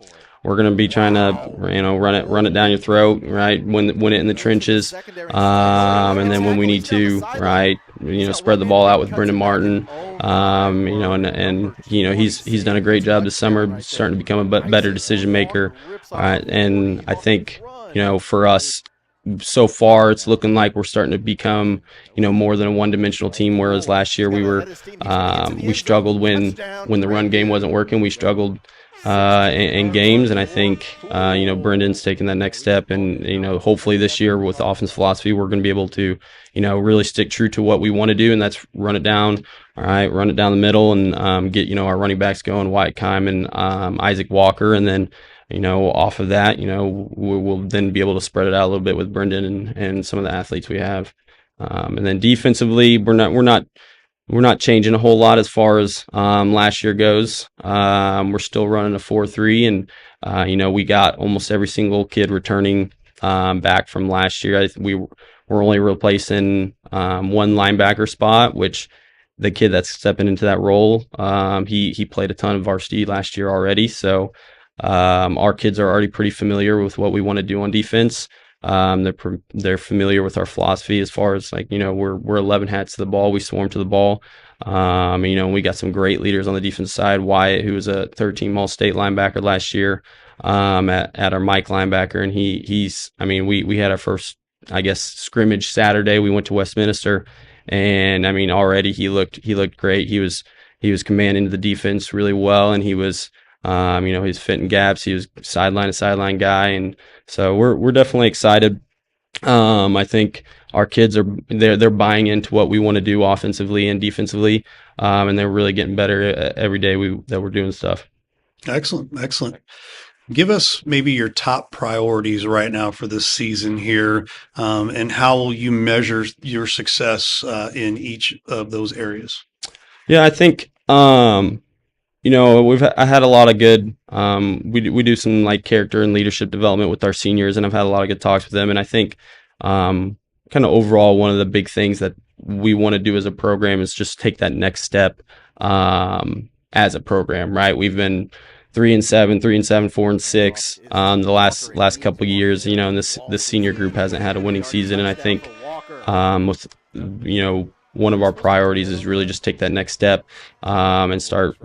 be trying to run it down your throat, right? Win it in the trenches, and then when we need to, right, spread the ball out with Brendan Martin, and he's done a great job this summer, starting to become a better decision maker, and I think for us, so far it's looking like we're starting to become more than a one-dimensional team, whereas last year we struggled when the run game wasn't working. We struggled in games, and I think Brendan's taking that next step, and hopefully this year with offense philosophy we're going to be able to really stick true to what we want to do, and that's run it down. All right, run it down the middle, and get our running backs going, Wyatt Kime and Isaac Walker, and then off of that, we'll then be able to spread it out a little bit with Brendan and some of the athletes we have. And then defensively, we're not changing a whole lot as far as last year goes. We're still running a 4-3, and we got almost every single kid returning back from last year. We're only replacing one linebacker spot, which the kid that's stepping into that role, he played a ton of varsity last year already, so our kids are already pretty familiar with what we want to do on defense. They're familiar with our philosophy as far as we're 11 hats to the ball. We swarm to the ball. We got some great leaders on the defense side. Wyatt, who was a 13 All-State linebacker last year, at our Mike linebacker, and we had our first, I guess, scrimmage Saturday. We went to Westminster, and already he looked great. He was commanding the defense really well, and he was. He's fitting gaps. He was sideline to sideline guy, and so we're definitely excited. I think our kids they're buying into what we want to do offensively and defensively, and they're really getting better every day that we're doing stuff. Excellent. Give us maybe your top priorities right now for this season here, and how will you measure your success in each of those areas? Yeah, I think. I had a lot of good, we do some character and leadership development with our seniors, and I've had a lot of good talks with them. And I think, kind of overall, one of the big things that we want to do as a program is just take that next step, as a program, right? We've been 3-7, 4-6, the last couple of years, and this senior group hasn't had a winning season. And I think, with, one of our priorities is really just take that next step and start,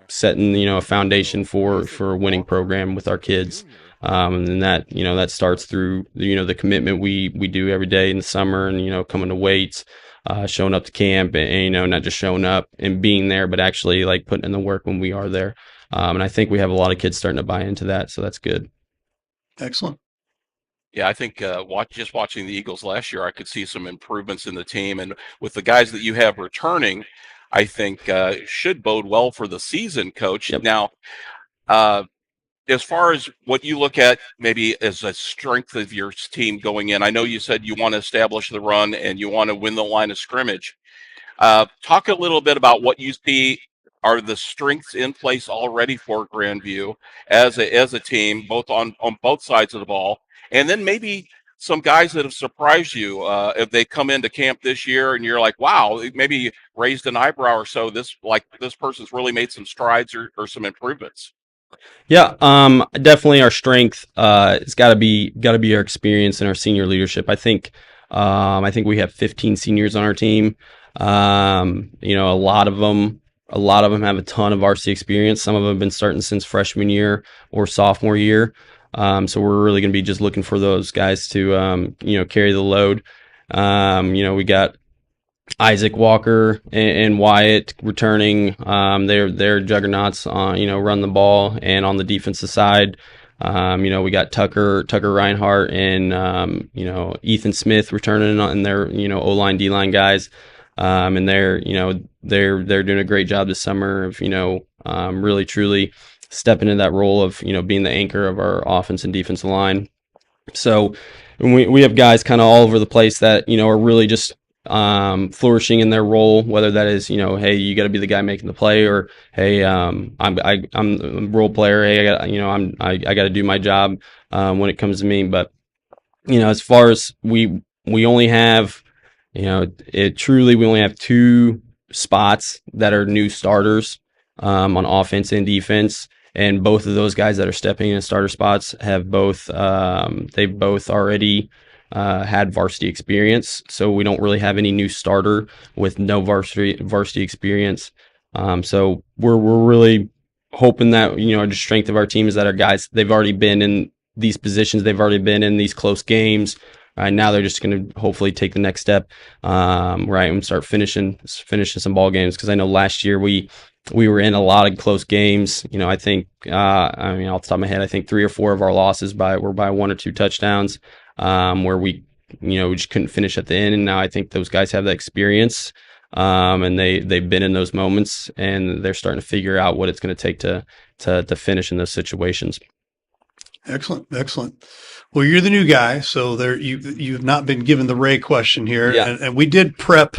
setting, a foundation for a winning program with our kids. And that, that starts through, the commitment we do every day in the summer and, coming to weights, showing up to camp and, not just showing up and being there, but actually like putting in the work when we are there. And I think we have a lot of kids starting to buy into that. So that's good. Excellent. Yeah, I think watching the Eagles last year, I could see some improvements in the team, and with the guys that you have returning, I think should bode well for the season, Coach. Yep. Now, uh, as far as what you look at maybe as a strength of your team going in, I know you said you want to establish the run and you want to win the line of scrimmage. Talk a little bit about what you see are the strengths in place already for Grandview as a team, both on both sides of the ball, and then maybe some guys that have surprised you if they come into camp this year and you're like, wow, maybe raised an eyebrow or so. This person's really made some strides or some improvements. Yeah, definitely our strength. It's got to be our experience and our senior leadership. I think we have 15 seniors on our team. A lot of them have a ton of varsity experience. Some of them have been starting since freshman year or sophomore year. So we're really going to be just looking for those guys to, carry the load. We got Isaac Walker and Wyatt returning. They're juggernauts on, run the ball and on the defensive side. We got Tucker Reinhardt and, Ethan Smith returning and they're, O-line, D-line guys. And they're doing a great job this summer of, really truly stepping into that role of, being the anchor of our offense and defensive line. So we have guys kind of all over the place that, are really just flourishing in their role, whether that is, hey, you got to be the guy making the play, or hey, I'm a role player. Hey, I got to do my job when it comes to me. But as far as we only have, we only have 2 spots that are new starters on offense and defense. And both of those guys that are stepping in starter spots have they've both already had varsity experience. So we don't really have any new starter with no varsity experience. So we're really hoping that, the strength of our team is that our guys, they've already been in these positions. They've already been in these close games. Now they're just going to hopefully take the next step, and start finishing some ball games. Because I know last year we were in a lot of close games. I think, off the top of my head, I think 3 or 4 of our losses were by 1 or 2 touchdowns, where we just couldn't finish at the end. And now I think those guys have that experience, and they've been in those moments, and they're starting to figure out what it's going to take to finish in those situations. Excellent. Well, you're the new guy, so you've not been given the Ray question here, Yeah. and we did prep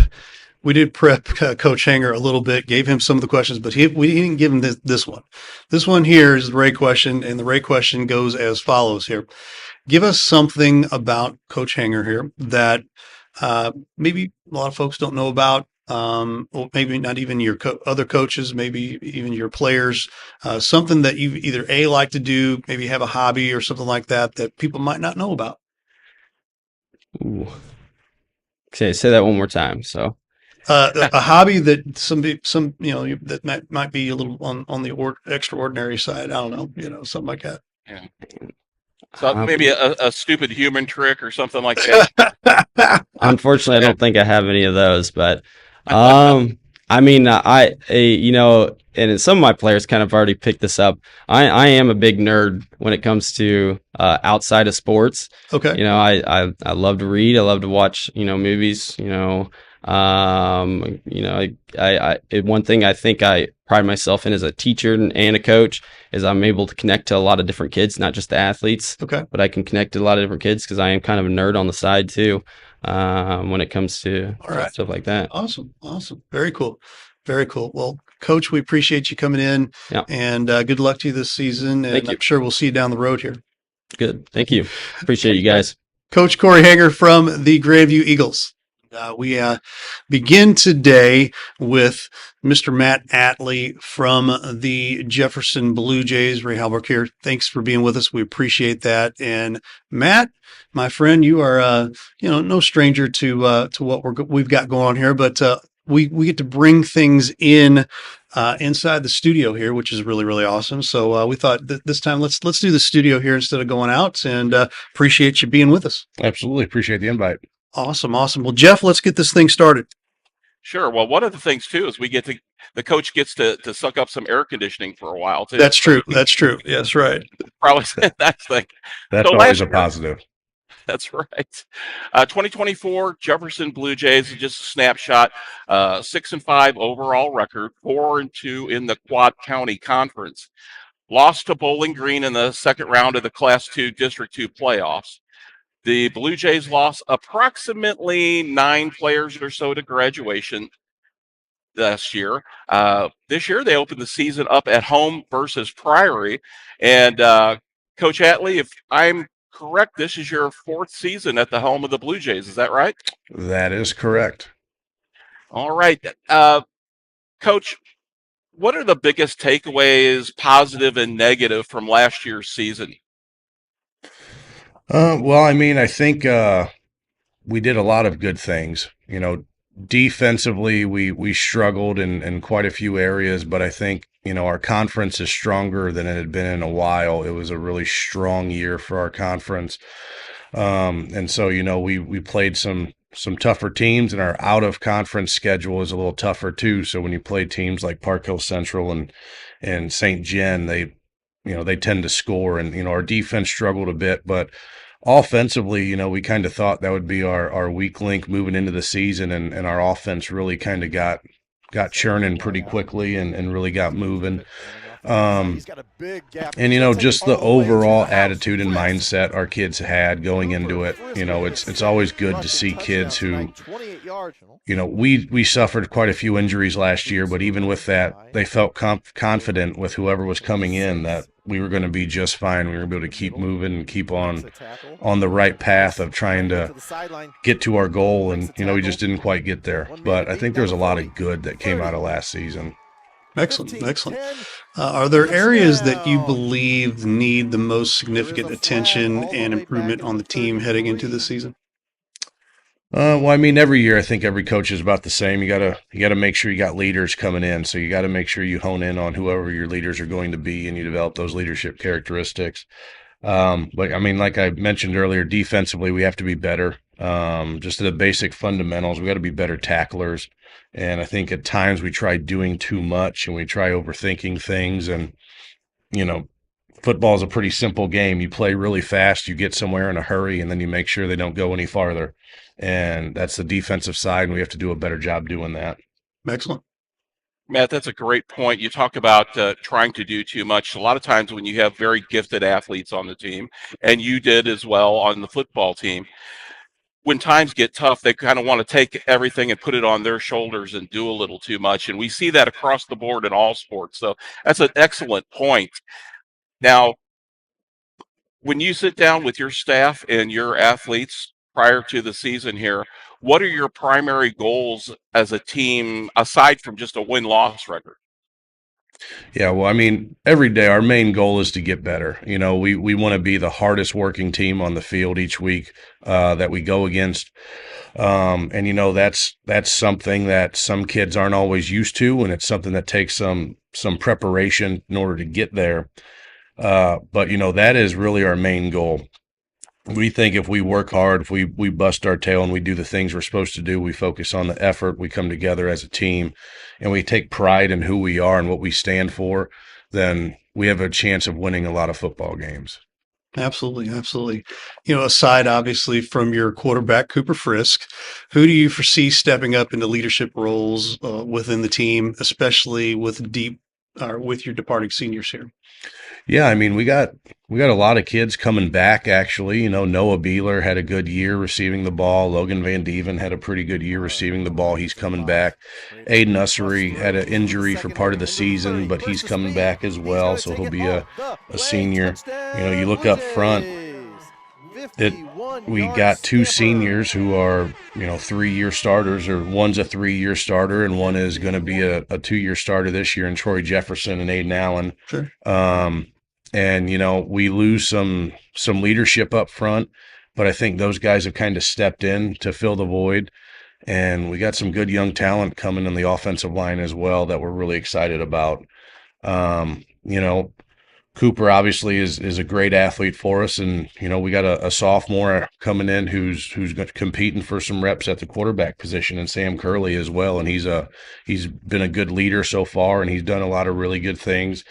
Coach Hanger a little bit, gave him some of the questions, but we didn't give him this one. This one here is the Ray question, and the Ray question goes as follows here. Give us something about Coach Hanger here that maybe a lot of folks don't know about, or maybe not even your other coaches, maybe even your players, something that you either like to do, maybe have a hobby or something like that people might not know about. Ooh. Okay, say that one more time. So. A hobby that some that might be a little on the extraordinary side. I don't know, something like that. Yeah. So maybe a stupid human trick or something like that. Unfortunately, I don't think I have any of those, but and some of my players kind of already picked this up. I am a big nerd when it comes to outside of sports. Okay. I love to read. I love to watch, movies, one thing I think I pride myself in as a teacher and a coach is I'm able to connect to a lot of different kids, not just the athletes. Okay. But I can connect to a lot of different kids because I am kind of a nerd on the side too, when it comes to stuff like that. Awesome. Very cool. Well, Coach, we appreciate you coming in, and good luck to you this season. And Thank you. I'm sure we'll see you down the road here. Good. Thank you. Appreciate you guys. Coach Corey Hanger from the Grandview Eagles. We begin today with Mr. Matt Atley from the Jefferson Blue Jays. Ray Halbrook here. Thanks for being with us. We appreciate that. And Matt, my friend, you are no stranger to what we've got going on here, but we get to bring things in inside the studio here, which is really, really awesome. So we thought this time let's do the studio here instead of going out, and appreciate you being with us. Absolutely. Appreciate the invite. Awesome. Well, Jeff, let's get this thing started. Sure. Well, one of the things too is the coach gets to suck up some air conditioning for a while too. That's true. Yes, right. Probably that's thing. That's So always last a year- positive. That's right. 2024 Jefferson Blue Jays, just a snapshot. 6-5 overall record, 4-2 in the Quad County Conference. Lost to Bowling Green in the second round of the Class II District 2 playoffs. The Blue Jays lost approximately 9 players or so to graduation last year. This year, they opened the season up at home versus Priory. And Coach Atley, if I'm correct, this is your 4th season at the home of the Blue Jays. Is that right? That is correct. All right. Coach, what are the biggest takeaways, positive and negative, from last year's season? Well, I mean, I think we did a lot of good things. Defensively, we struggled in quite a few areas, but I think, our conference is stronger than it had been in a while. It was a really strong year for our conference. And so, we played some tougher teams, and our out of conference schedule is a little tougher too. So when you play teams like Park Hill Central and St. Gen, they tend to score, and, our defense struggled a bit, but offensively, we kind of thought that would be our weak link moving into the season, and our offense really kind of got churning pretty quickly and really got moving. And, just the overall attitude and mindset our kids had going into it, it's always good to see kids who, we suffered quite a few injuries last year, but even with that, they felt confident with whoever was coming in that we were going to be just fine. We were able to keep moving and keep on the right path of trying to get to our goal. And, we just didn't quite get there. But I think there's a lot of good that came out of last season. Excellent. Are there areas that you believe need the most significant attention and improvement on the team heading into the season? Well, I mean, every year I think every coach is about the same. You gotta make sure you got leaders coming in. So you got to make sure you hone in on whoever your leaders are going to be, and you develop those leadership characteristics. But I mean, like I mentioned earlier, defensively we have to be better. Just the basic fundamentals. We got to be better tacklers. And I think at times we try doing too much and we try overthinking things. And football is a pretty simple game. You play really fast, you get somewhere in a hurry, and then you make sure they don't go any farther. And that's the defensive side, and we have to do a better job doing that. Excellent. Matt, that's a great point. You talk about trying to do too much. A lot of times when you have very gifted athletes on the team, and you did as well on the football team, when times get tough, they kind of want to take everything and put it on their shoulders and do a little too much. And we see that across the board in all sports. So that's an excellent point. Now, when you sit down with your staff and your athletes prior to the season here, what are your primary goals as a team aside from just a win-loss record? Yeah, well, I mean, every day our main goal is to get better. We want to be the hardest working team on the field each week that we go against. And that's something that some kids aren't always used to, and it's something that takes some preparation in order to get there. But that is really our main goal. We think if we work hard, if we bust our tail and we do the things we're supposed to do, we focus on the effort, we come together as a team, and we take pride in who we are and what we stand for, then we have a chance of winning a lot of football games. Absolutely. Aside obviously from your quarterback, Cooper Frisk, who do you foresee stepping up into leadership roles within the team, especially with your departing seniors here? Yeah, I mean, we got a lot of kids coming back, actually. Noah Beeler had a good year receiving the ball. Logan Van Deven had a pretty good year receiving the ball. He's coming back. Aiden Ussery had an injury for part of the season, but he's coming back as well, so he'll be a senior. You look up front, we got two seniors who are, 3-year starters, or one's a 3-year starter and one is going to be a 2-year starter this year in Troy Jefferson and Aiden Allen. Sure. And, we lose some leadership up front, but I think those guys have kind of stepped in to fill the void. And we got some good young talent coming in the offensive line as well that we're really excited about. Cooper obviously is a great athlete for us, and we got a sophomore coming in who's competing for some reps at the quarterback position, and Sam Curley as well, and he's been a good leader so far, and he's done a lot of really good things.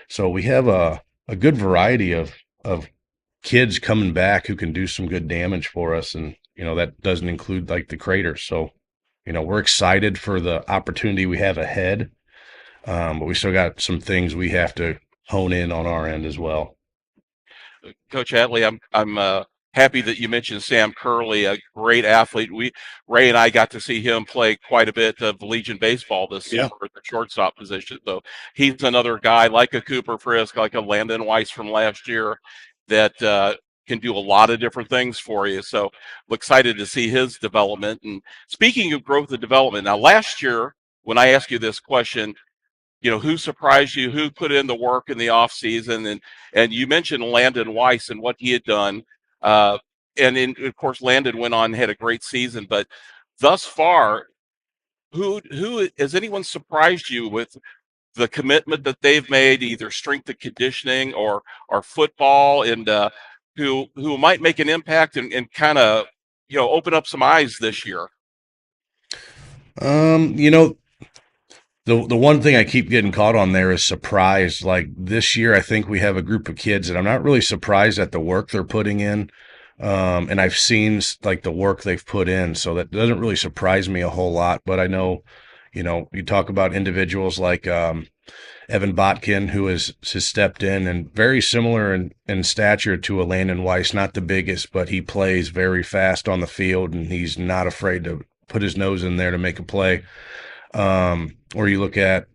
So we have a good variety of kids coming back who can do some good damage for us, and that doesn't include like the Craters. So we're excited for the opportunity we have ahead, but we still got some things we have to hone in on our end as well. Coach Hadley, I'm happy that you mentioned Sam Curley, a great athlete. Ray and I got to see him play quite a bit of Legion baseball this summer at the shortstop position. So he's another guy like a Cooper Frisk, like a Landon Weiss from last year, that can do a lot of different things for you. So I'm excited to see his development. And speaking of growth and development, now last year when I asked you this question, who surprised you, who put in the work in the off season, and you mentioned Landon Weiss and what he had done. Of course, Landon went on and had a great season, but thus far, who has anyone surprised you with the commitment that they've made, either strength and conditioning or football, and who might make an impact and kind of, open up some eyes this year? The one thing I keep getting caught on there is surprise. Like this year, I think we have a group of kids that I'm not really surprised at the work they're putting in. And I've seen like the work they've put in, so that doesn't really surprise me a whole lot. But I know, you talk about individuals like Evan Botkin, who has stepped in and very similar in stature to a Landon Weiss, not the biggest, but he plays very fast on the field and he's not afraid to put his nose in there to make a play. Or you look at,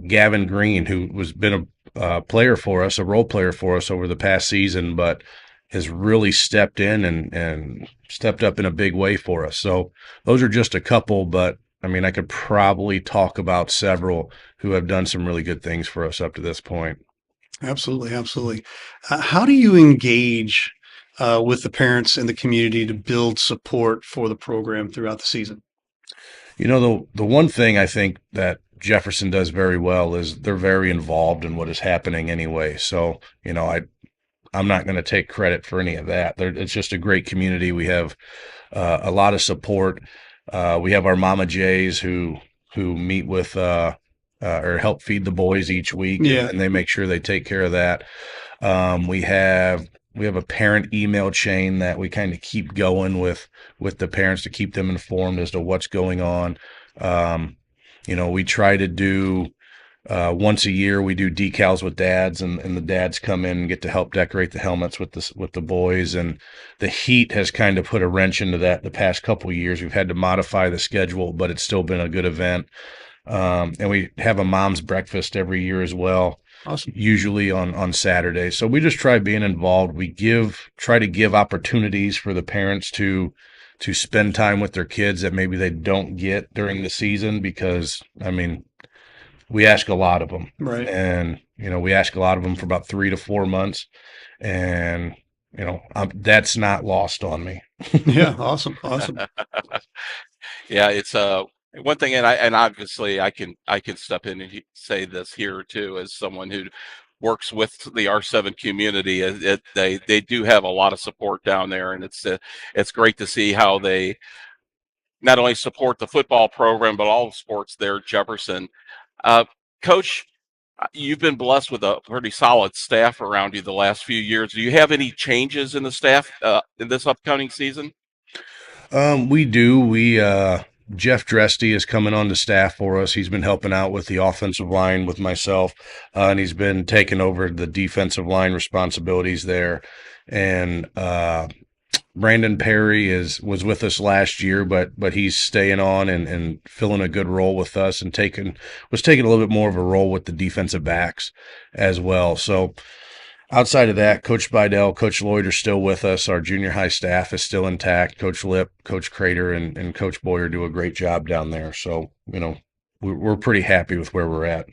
Gavin Green, who been a player for us, a role player for us over the past season, but has really stepped in and stepped up in a big way for us. So those are just a couple, but I could probably talk about several who have done some really good things for us up to this point. Absolutely. Absolutely. How do you engage with the parents and the community to build support for the program throughout the season? The one thing I think that Jefferson does very well is they're very involved in what is happening anyway. So, I'm not going to take credit for any of that. It's just a great community. We have a lot of support. We have our Mama Jays who meet with or help feed the boys each week, and they make sure they take care of that. We have a parent email chain that we kind of keep going with the parents to keep them informed as to what's going on. We try to do once a year, we do decals with dads, and the dads come in and get to help decorate the helmets with the boys. And the heat has kind of put a wrench into that the past couple of years. We've had to modify the schedule, but it's still been a good event. And we have a mom's breakfast every year as well. Awesome. Usually on Saturdays. So we just try being involved. We try to give opportunities for the parents to spend time with their kids that maybe they don't get during the season, because we ask a lot of them, right? And we ask a lot of them for about 3 to 4 months, and that's not lost on me. Yeah, awesome. Yeah, it's one thing, and obviously I can step in and say this here too, as someone who works with the R7 community. They do have a lot of support down there, and it's great to see how they not only support the football program but all the sports there at Jefferson. Coach, you've been blessed with a pretty solid staff around you the last few years. Do you have any changes in the staff in this upcoming season? We do. Jeff Dresty is coming on to staff for us. He's been helping out with the offensive line with myself, and he's been taking over the defensive line responsibilities there. And Brandon Perry was with us last year, but he's staying on and filling a good role with us, and was taking a little bit more of a role with the defensive backs as well. So, outside of that, Coach Bidell, Coach Lloyd are still with us. Our junior high staff is still intact. Coach Lip, Coach Crater, and Coach Boyer do a great job down there. So, we're pretty happy with where we're at.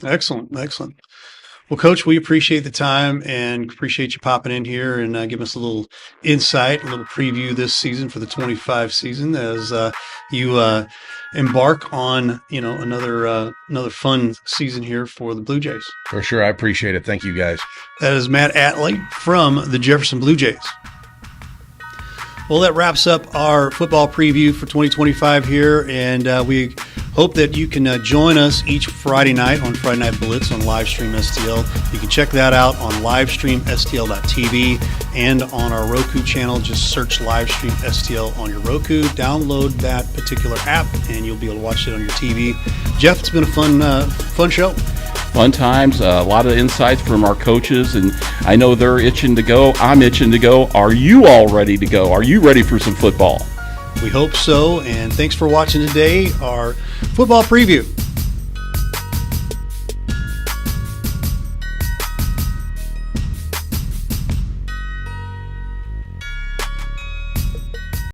Excellent. Excellent. Well, Coach, we appreciate the time and appreciate you popping in here and giving us a little insight, a little preview this season for the 25 season as you embark on, another fun season here for the Blue Jays. For sure. I appreciate it. Thank you, guys. That is Matt Atley from the Jefferson Blue Jays. Well, that wraps up our football preview for 2025 here, and we hope that you can join us each Friday night on Friday Night Blitz on Livestream STL. You can check that out on livestreamstl.tv and on our Roku channel. Just search Livestream STL on your Roku. Download that particular app, and you'll be able to watch it on your TV. Jeff, it's been a fun show. Fun times, a lot of insights from our coaches, and I know they're itching to go. I'm itching to go. Are you all ready to go? Are you ready for some football? We hope so, and thanks for watching today, our football preview.